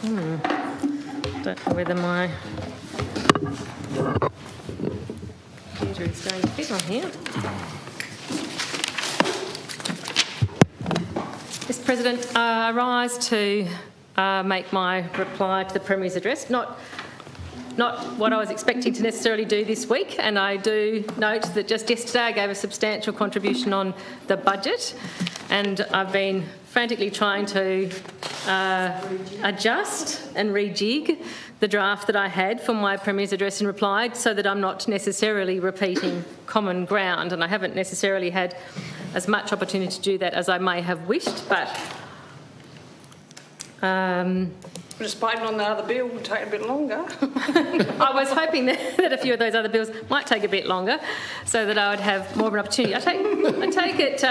Don't know whether my computer is going to fit on here. Mr. President, I rise to make my reply to the Premier's address. Not what I was expecting to necessarily do this week, and I do note that just yesterday I gave a substantial contribution on the budget, and I've been frantically trying to adjust and rejig the draft that I had for my Premier's address and reply so that I'm not necessarily repeating common ground, and I haven't necessarily had as much opportunity to do that as I may have wished, but just waiting on the other bill will take a bit longer. I was hoping that a few of those other bills might take a bit longer so that I would have more of an opportunity. I take it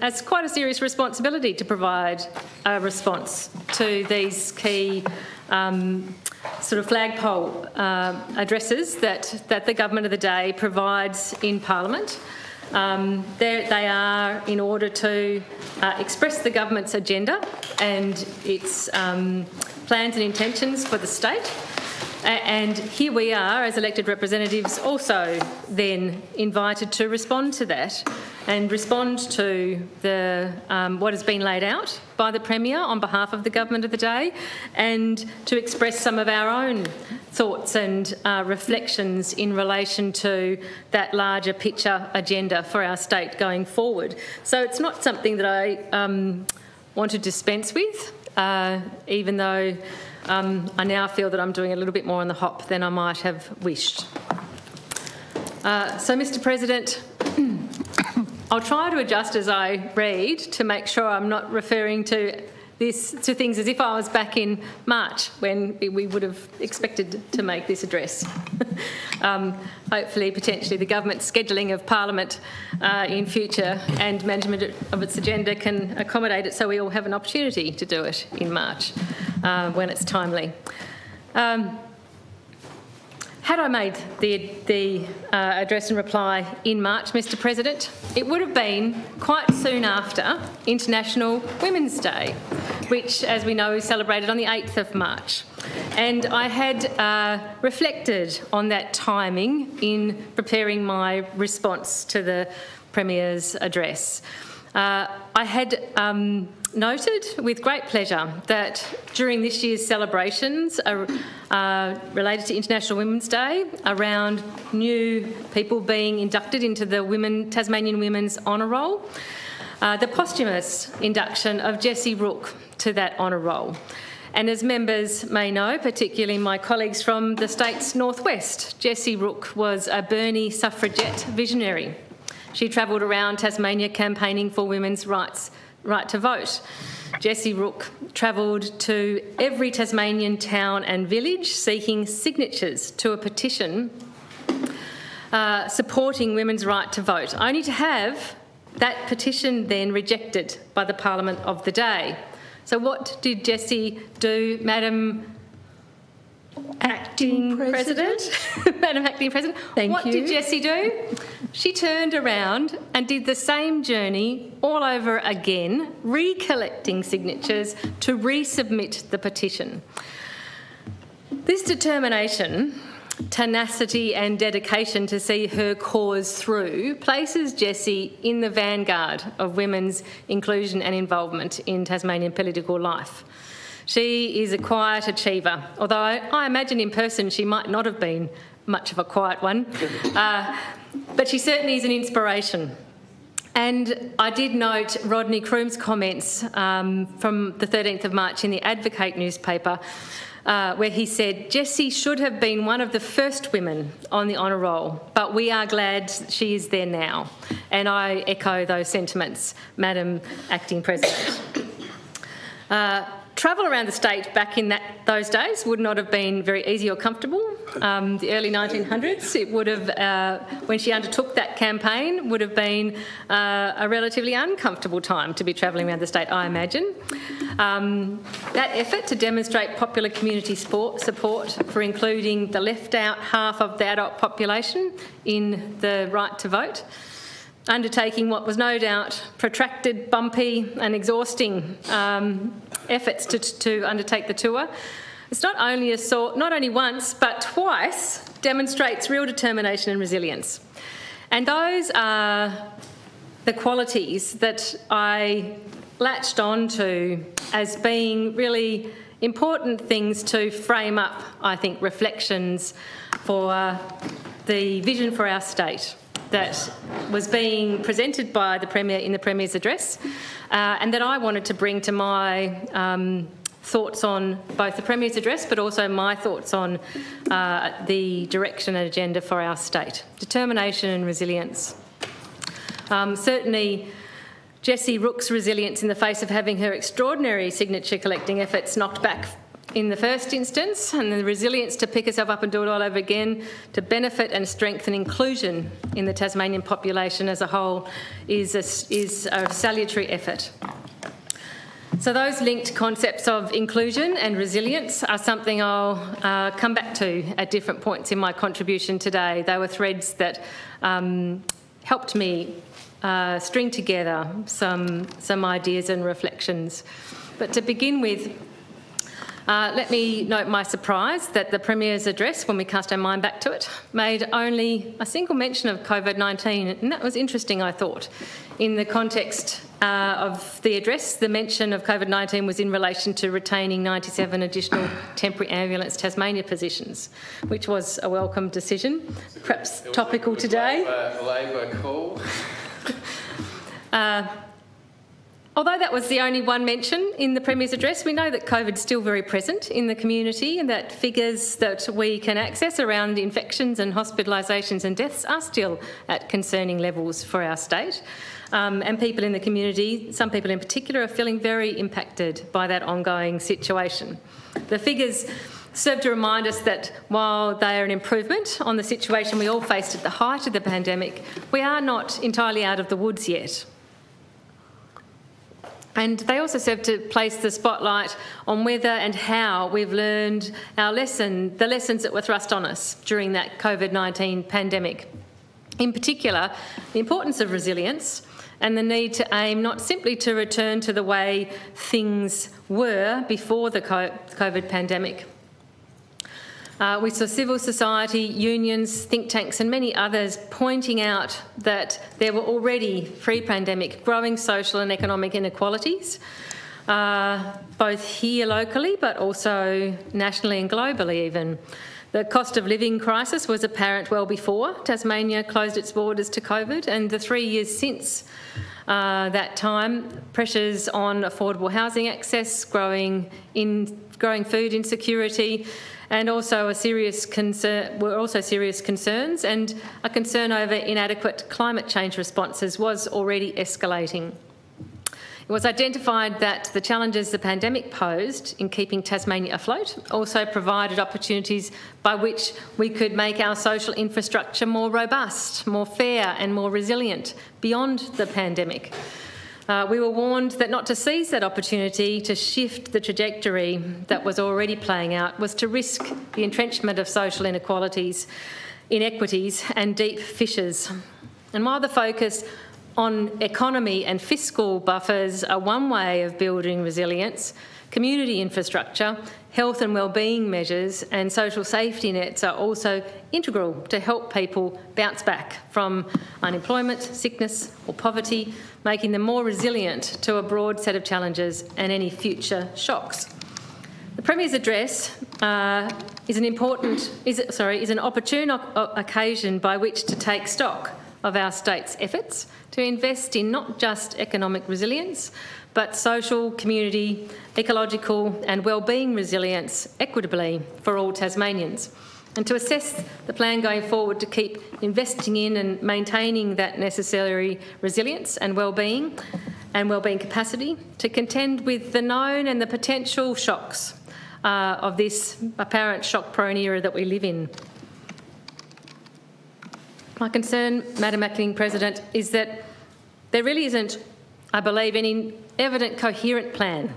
as quite a serious responsibility to provide a response to these key sort of flagpole addresses that the government of the day provides in Parliament. They are in order to express the government's agenda and its plans and intentions for the state. And here we are, as elected representatives, also then invited to respond to that and respond to the what has been laid out by the Premier on behalf of the government of the day, and to express some of our own thoughts and reflections in relation to that larger picture agenda for our state going forward. So it's not something that I want to dispense with, even though I now feel that I'm doing a little bit more on the hop than I might have wished. So, Mr. President, I'll try to adjust as I read to make sure I'm not referring to things as if I was back in March when we would have expected to make this address. Hopefully, potentially, the government's scheduling of Parliament in future and management of its agenda can accommodate it so we all have an opportunity to do it in March when it's timely. Had I made the address and reply in March, Mr. President, it would have been quite soon after International Women's Day, which, as we know, is celebrated on the 8th of March. And I had reflected on that timing in preparing my response to the Premier's address. I had noted with great pleasure that during this year's celebrations related to International Women's Day, around new people being inducted into the Tasmanian Women's Honour Roll, the posthumous induction of Jessie Rook to that honour roll. And as members may know, particularly my colleagues from the state's northwest, Jessie Rook was a Burnie suffragette visionary. She travelled around Tasmania campaigning for women's right to vote. Jessie Rook travelled to every Tasmanian town and village seeking signatures to a petition supporting women's right to vote, only to have that petition then rejected by the Parliament of the day. So what did Jessie do, Madam Acting President? Madam Acting President, what did Jessie do? She turned around and did the same journey all over again, recollecting signatures to resubmit the petition. This determination, tenacity and dedication to see her cause through places Jessie in the vanguard of women's inclusion and involvement in Tasmanian political life. She is a quiet achiever, although I imagine in person she might not have been much of a quiet one, but she certainly is an inspiration. And I did note Rodney Croom's comments from the 13th of March in the Advocate newspaper, where he said, Jessie should have been one of the first women on the honour roll, but we are glad she is there now. And I echo those sentiments, Madam Acting President. Travel around the state back in those days would not have been very easy or comfortable. The early 1900s, it would have, when she undertook that campaign, would have been a relatively uncomfortable time to be travelling around the state, I imagine. That effort to demonstrate popular community support for including the left-out half of the adult population in the right to vote, undertaking what was no doubt protracted, bumpy and exhausting efforts to undertake the tour. It's not only once, but twice demonstrates real determination and resilience. And those are the qualities that I latched on to as being really important things to frame up, I think, reflections for the vision for our state that was being presented by the Premier in the Premier's address, and that I wanted to bring to my thoughts on both the Premier's address but also my thoughts on the direction and agenda for our state. Determination and resilience. Certainly Jessie Rook's resilience in the face of having her extraordinary signature collecting efforts knocked back in the first instance, and the resilience to pick herself up and do it all over again, to benefit and strengthen inclusion in the Tasmanian population as a whole, is a salutary effort. So those linked concepts of inclusion and resilience are something I'll come back to at different points in my contribution today. They were threads that helped me string together some ideas and reflections. But to begin with, let me note my surprise that the Premier's address, when we cast our mind back to it, made only a single mention of COVID-19, and that was interesting, I thought. In the context of the address, the mention of COVID-19 was in relation to retaining 97 additional temporary ambulance Tasmania positions, which was a welcome decision, perhaps topical today. Labor call. Although that was the only one mention in the Premier's address, we know that COVID's still very present in the community, and that figures that we can access around infections and hospitalisations and deaths are still at concerning levels for our state. And people in the community, some people in particular, are feeling very impacted by that ongoing situation. The figures serve to remind us that while they are an improvement on the situation we all faced at the height of the pandemic, we are not entirely out of the woods yet. And they also serve to place the spotlight on whether and how we've learned our lesson, the lessons that were thrust on us during that COVID-19 pandemic. In particular, the importance of resilience and the need to aim not simply to return to the way things were before the COVID pandemic. We saw civil society, unions, think tanks and many others pointing out that there were already pre-pandemic growing social and economic inequalities, both here locally but also nationally and globally even. The cost of living crisis was apparent well before Tasmania closed its borders to COVID, and the 3 years since that time, pressures on affordable housing access, growing food insecurity, and also were also serious concerns, and a concern over inadequate climate change responses was already escalating. It was identified that the challenges the pandemic posed in keeping Tasmania afloat also provided opportunities by which we could make our social infrastructure more robust, more fair and more resilient beyond the pandemic. We were warned that not to seize that opportunity to shift the trajectory that was already playing out was to risk the entrenchment of social inequalities, inequities and deep fissures. And while the focus on economy and fiscal buffers are one way of building resilience, community infrastructure, health and wellbeing measures and social safety nets are also integral to help people bounce back from unemployment, sickness or poverty, making them more resilient to a broad set of challenges and any future shocks. The Premier's address is an opportune occasion by which to take stock of our state's efforts to invest in not just economic resilience, but social, community, ecological and wellbeing resilience equitably for all Tasmanians, and to assess the plan going forward to keep investing in and maintaining that necessary resilience and wellbeing capacity to contend with the known and the potential shocks of this apparent shock-prone era that we live in. My concern, Madam Acting President, is that there really isn't, I believe, any evident coherent plan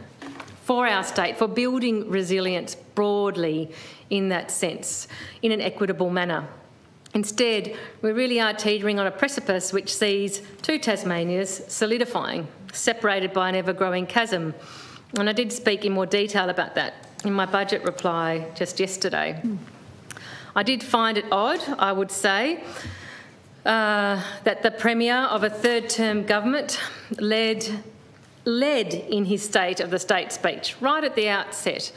for our state for building resilience broadly in that sense, in an equitable manner. Instead, we really are teetering on a precipice which sees two Tasmanias solidifying, separated by an ever-growing chasm, And I did speak in more detail about that in my budget reply just yesterday. I did find it odd, I would say, that the Premier of a third-term government led in his State of the State speech right at the outset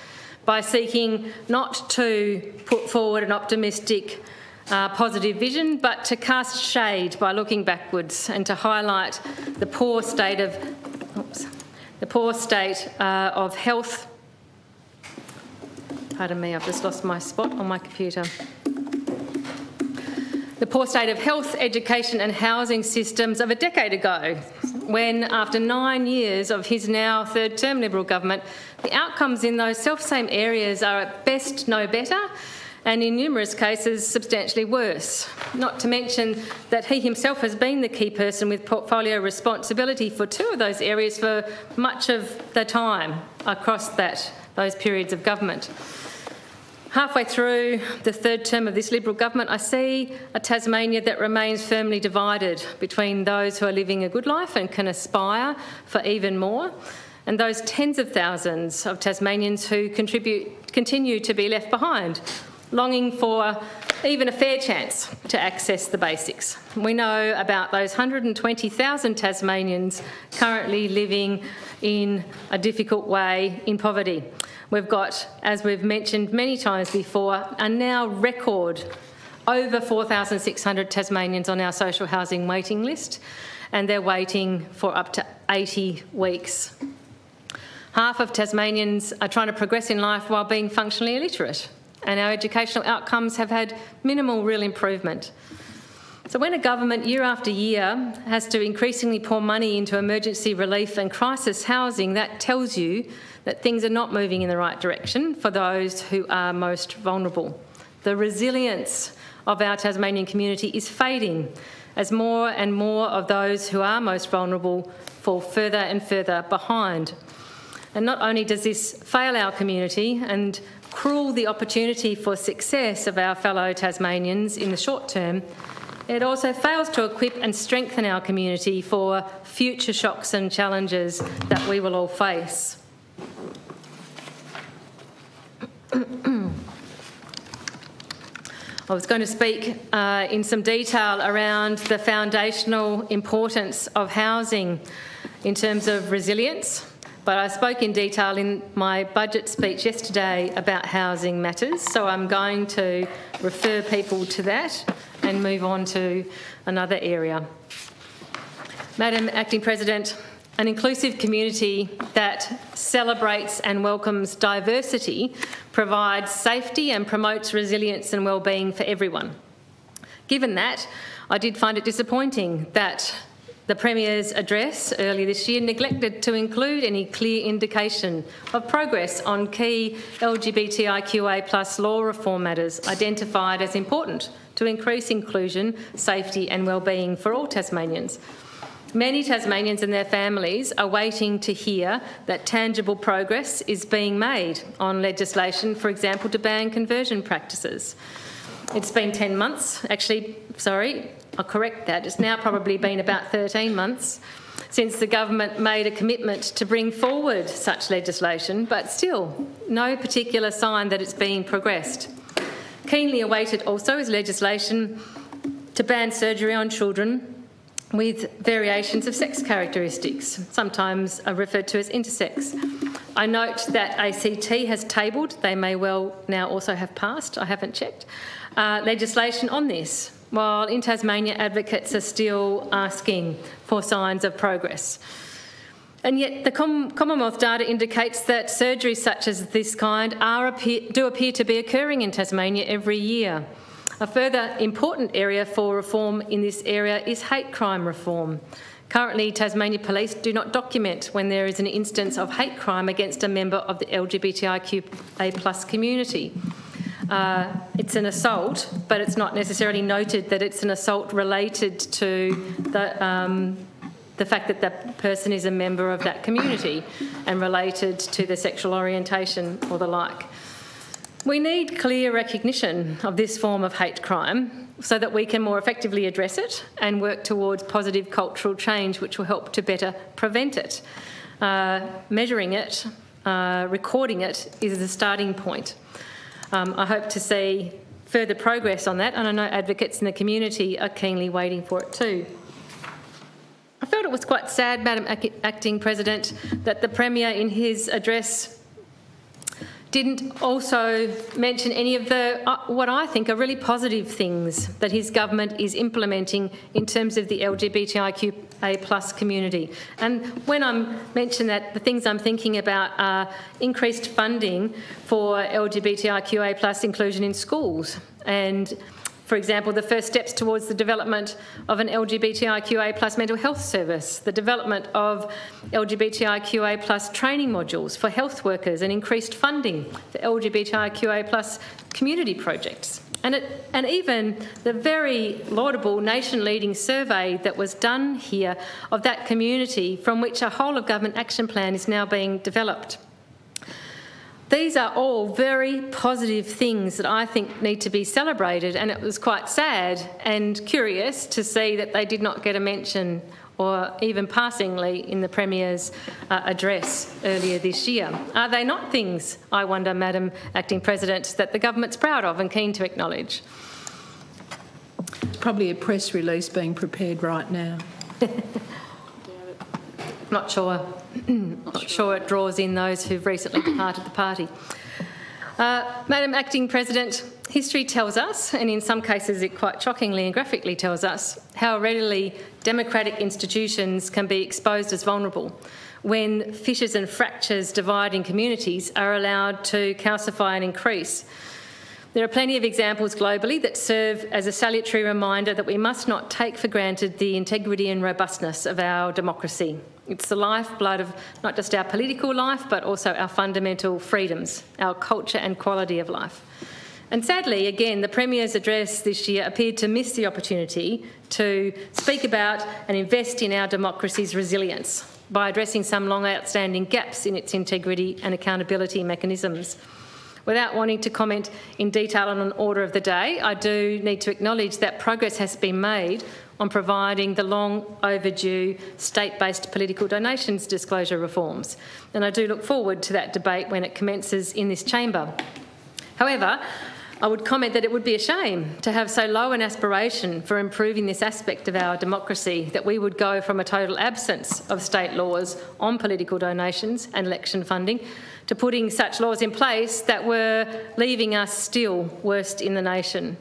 by seeking not to put forward an optimistic, positive vision, but to cast shade by looking backwards and to highlight the poor state of health. Pardon me, I've just lost my spot on my computer. The poor state of health, education and housing systems of a decade ago, when, after 9 years of his now third-term Liberal government, the outcomes in those self-same areas are at best no better and in numerous cases substantially worse. Not to mention that he himself has been the key person with portfolio responsibility for 2 of those areas for much of the time across those periods of government. Halfway through the third term of this Liberal government, I see a Tasmania that remains firmly divided between those who are living a good life and can aspire for even more, and those tens of thousands of Tasmanians who continue to be left behind, longing for even a fair chance to access the basics. We know about those 120,000 Tasmanians currently living in a difficult way in poverty. We've got, as we've mentioned many times before, a now record over 4,600 Tasmanians on our social housing waiting list, and they're waiting for up to 80 weeks. Half of Tasmanians are trying to progress in life while being functionally illiterate, and our educational outcomes have had minimal real improvement. So when a government year after year has to increasingly pour money into emergency relief and crisis housing, that tells you that things are not moving in the right direction for those who are most vulnerable. The resilience of our Tasmanian community is fading as more and more of those who are most vulnerable fall further and further behind. And not only does this fail our community and cruel the opportunity for success of our fellow Tasmanians in the short term, it also fails to equip and strengthen our community for future shocks and challenges that we will all face. I was going to speak in some detail around the foundational importance of housing in terms of resilience, but I spoke in detail in my budget speech yesterday about housing matters, so I'm going to refer people to that and move on to another area. Madam Acting President, an inclusive community that celebrates and welcomes diversity provides safety and promotes resilience and wellbeing for everyone. Given that, I did find it disappointing that the Premier's address earlier this year neglected to include any clear indication of progress on key LGBTIQA+ law reform matters identified as important to increase inclusion, safety and wellbeing for all Tasmanians. Many Tasmanians and their families are waiting to hear that tangible progress is being made on legislation, for example, to ban conversion practices. It's been 10 months, actually, sorry, I'll correct that, it's now probably been about 13 months since the government made a commitment to bring forward such legislation, but still no particular sign that it's being progressed. Keenly awaited also is legislation to ban surgery on children with variations of sex characteristics, sometimes are referred to as intersex. I note that ACT has tabled, they may well now also have passed, I haven't checked, legislation on this, while in Tasmania advocates are still asking for signs of progress. And yet the Commonwealth data indicates that surgeries such as this kind do appear to be occurring in Tasmania every year. A further important area for reform in this area is hate crime reform. Currently, Tasmania Police do not document when there is an instance of hate crime against a member of the LGBTIQA+ community. It's an assault, but it's not necessarily noted that it's an assault related to the fact that that person is a member of that community and related to their sexual orientation or the like. We need clear recognition of this form of hate crime so that we can more effectively address it and work towards positive cultural change which will help to better prevent it. measuring it, recording it is the starting point. I hope to see further progress on that, and I know advocates in the community are keenly waiting for it too. I felt it was quite sad, Madam Acting President, that the Premier in his address didn't also mention any of the, what I think are really positive things that his government is implementing in terms of the LGBTIQA+ community. And when I mention that, the things I'm thinking about are increased funding for LGBTIQA+ inclusion in schools, and for example, the first steps towards the development of an LGBTIQA+ mental health service, the development of LGBTIQA+ training modules for health workers, and increased funding for LGBTIQA+ community projects. And even the very laudable nation-leading survey that was done here of that community, from which a whole of government action plan is now being developed. These are all very positive things that I think need to be celebrated, and it was quite sad and curious to see that they did not get a mention or even passingly in the Premier's address earlier this year. Are they not things, I wonder, Madam Acting President, that the government's proud of and keen to acknowledge? Probably a press release being prepared right now. Not sure. Not sure it draws in those who've recently departed the party. Madam Acting President, history tells us, and in some cases it quite shockingly and graphically tells us, how readily democratic institutions can be exposed as vulnerable when fissures and fractures dividing communities are allowed to calcify and increase. There are plenty of examples globally that serve as a salutary reminder that we must not take for granted the integrity and robustness of our democracy. It's the lifeblood of not just our political life, but also our fundamental freedoms, our culture and quality of life. And sadly, again, the Premier's address this year appeared to miss the opportunity to speak about and invest in our democracy's resilience by addressing some long outstanding gaps in its integrity and accountability mechanisms. Without wanting to comment in detail on an order of the day, I do need to acknowledge that progress has been made on providing the long overdue state-based political donations disclosure reforms, and I do look forward to that debate when it commences in this chamber. However, I would comment that it would be a shame to have so low an aspiration for improving this aspect of our democracy that we would go from a total absence of state laws on political donations and election funding to putting such laws in place that were leaving us still worst in the nation.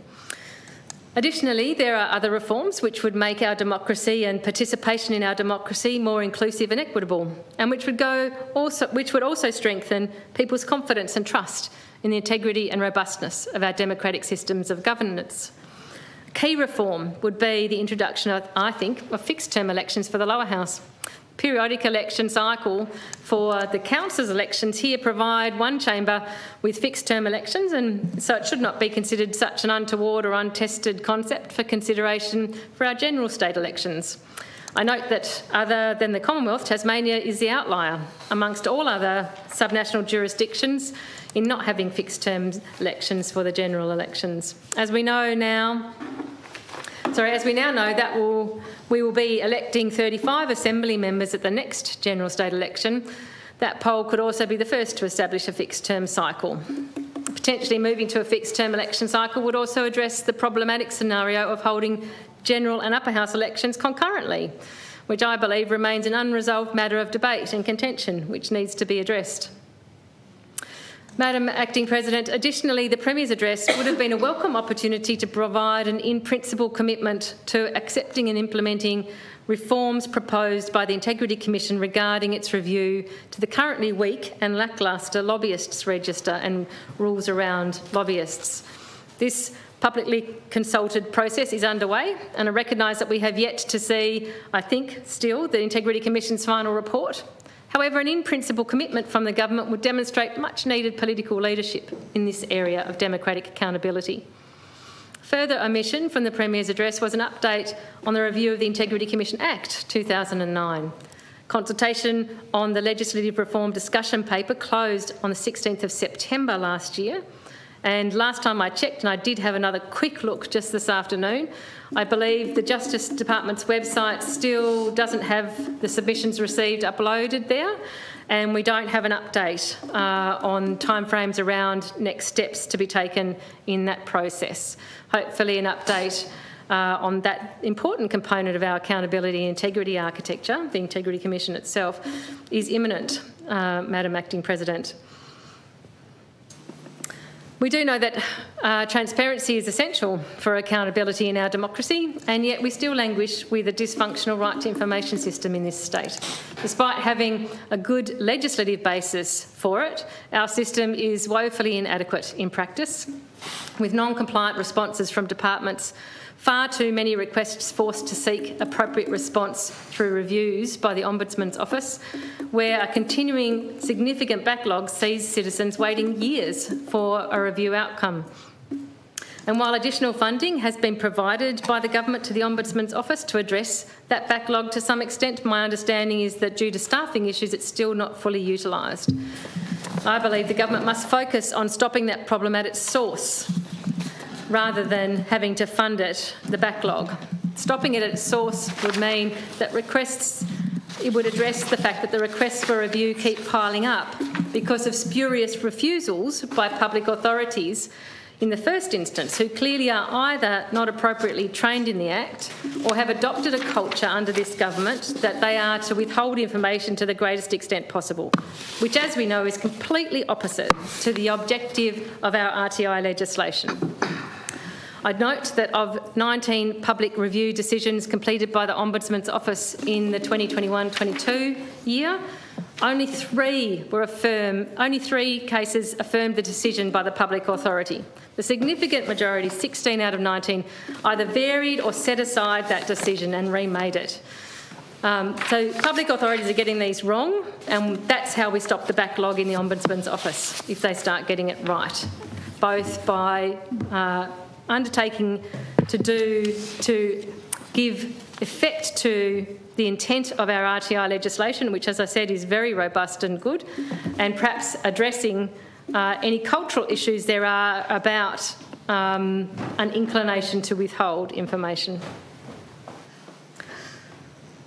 Additionally, there are other reforms which would make our democracy and participation in our democracy more inclusive and equitable, and which would also strengthen people's confidence and trust in the integrity and robustness of our democratic systems of governance. A key reform would be the introduction, I think, of fixed-term elections for the lower house. Periodic election cycle for the council's elections here provide one chamber with fixed-term elections, and so it should not be considered such an untoward or untested concept for consideration for our general state elections. I note that other than the Commonwealth, Tasmania is the outlier amongst all other subnational jurisdictions in not having fixed-term elections for the general elections. As we now know that we will be electing 35 Assembly members at the next general state election. That poll could also be the first to establish a fixed-term cycle. Potentially moving to a fixed-term election cycle would also address the problematic scenario of holding general and upper house elections concurrently, which I believe remains an unresolved matter of debate and contention which needs to be addressed. Madam Acting President, additionally, the Premier's address would have been a welcome opportunity to provide an in-principle commitment to accepting and implementing reforms proposed by the Integrity Commission regarding its review to the currently weak and lacklustre lobbyists register and rules around lobbyists. This publicly consulted process is underway, and I recognise that we have yet to see, I think, still, the Integrity Commission's final report. However, an in-principle commitment from the government would demonstrate much-needed political leadership in this area of democratic accountability. Further omission from the Premier's address was an update on the review of the Integrity Commission Act 2009. Consultation on the legislative reform discussion paper closed on the 16th of September last year, And last time I checked, and I did have another quick look just this afternoon, I believe the Justice Department's website still doesn't have the submissions received uploaded there, and we don't have an update on timeframes around next steps to be taken in that process. Hopefully an update on that important component of our accountability and integrity architecture, the Integrity Commission itself, is imminent, Madam Acting President. We do know that transparency is essential for accountability in our democracy, and yet we still languish with a dysfunctional right to information system in this state. Despite having a good legislative basis for it, our system is woefully inadequate in practice, with non-compliant responses from departments, far too many requests forced to seek appropriate response through reviews by the Ombudsman's Office, where a continuing significant backlog sees citizens waiting years for a review outcome. And while additional funding has been provided by the government to the Ombudsman's Office to address that backlog to some extent, my understanding is that due to staffing issues, it's still not fully utilised. I believe the government must focus on stopping that problem at its source, rather than having to fund it, the backlog. Stopping it at its source would mean that it would address the fact that the requests for review keep piling up because of spurious refusals by public authorities in the first instance, who clearly are either not appropriately trained in the Act or have adopted a culture under this government that they are to withhold information to the greatest extent possible, which, as we know, is completely opposite to the objective of our RTI legislation. I'd note that of 19 public review decisions completed by the Ombudsman's Office in the 2021-22 year, only three cases affirmed the decision by the public authority. The significant majority, 16 out of 19, either varied or set aside that decision and remade it. So public authorities are getting these wrong, and that's how we stop the backlog in the Ombudsman's Office, if they start getting it right, both by undertaking to give effect to the intent of our RTI legislation, which, as I said, is very robust and good, and perhaps addressing any cultural issues there are about an inclination to withhold information.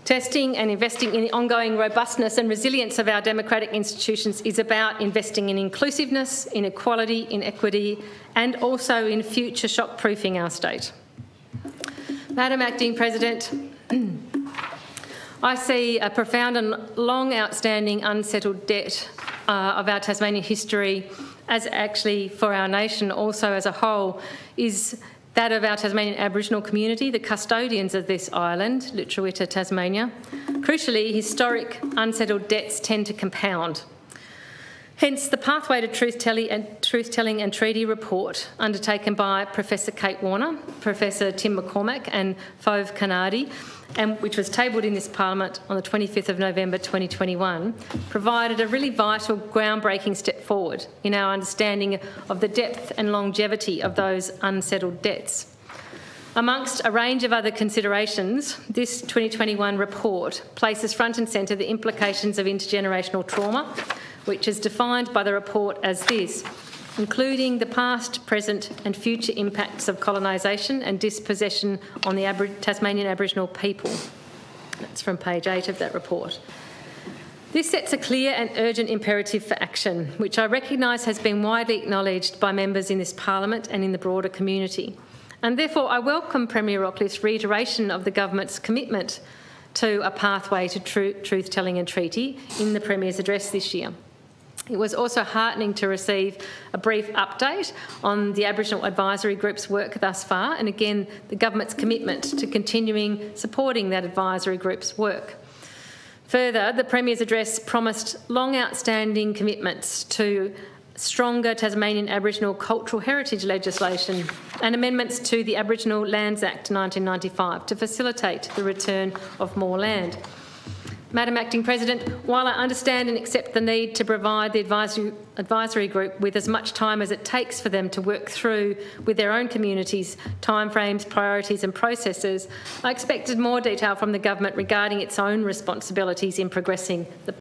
Testing and investing in the ongoing robustness and resilience of our democratic institutions is about investing in inclusiveness, in equality, in equity, and also in future shock-proofing our state. Madam Acting President, I see a profound and long outstanding unsettled debt of our Tasmanian history, as actually for our nation also as a whole, is that of our Tasmanian Aboriginal community, the custodians of this island, Lutruwita, Tasmania. Crucially, historic unsettled debts tend to compound. Hence, the Pathway to Truth-Telling and Treaty report undertaken by Professor Kate Warner, Professor Tim McCormack and Fove Kanadi, and which was tabled in this Parliament on the 25th of November 2021, provided a really vital, groundbreaking step forward in our understanding of the depth and longevity of those unsettled debts. Amongst a range of other considerations, this 2021 report places front and centre the implications of intergenerational trauma, which is defined by the report as this: including the past, present and future impacts of colonisation and dispossession on the Tasmanian Aboriginal people. That's from page 8 of that report. This sets a clear and urgent imperative for action, which I recognise has been widely acknowledged by members in this Parliament and in the broader community. And therefore I welcome Premier Rockliff's reiteration of the government's commitment to a pathway to truth-telling and treaty in the Premier's address this year. It was also heartening to receive a brief update on the Aboriginal Advisory Group's work thus far, and again the government's commitment to continuing supporting that advisory group's work. Further, the Premier's address promised long outstanding commitments to stronger Tasmanian Aboriginal cultural heritage legislation and amendments to the Aboriginal Lands Act 1995 to facilitate the return of more land. Madam Acting President, while I understand and accept the need to provide the advisory group with as much time as it takes for them to work through with their own communities, timeframes, priorities and processes, I expected more detail from the government regarding its own responsibilities in progressing the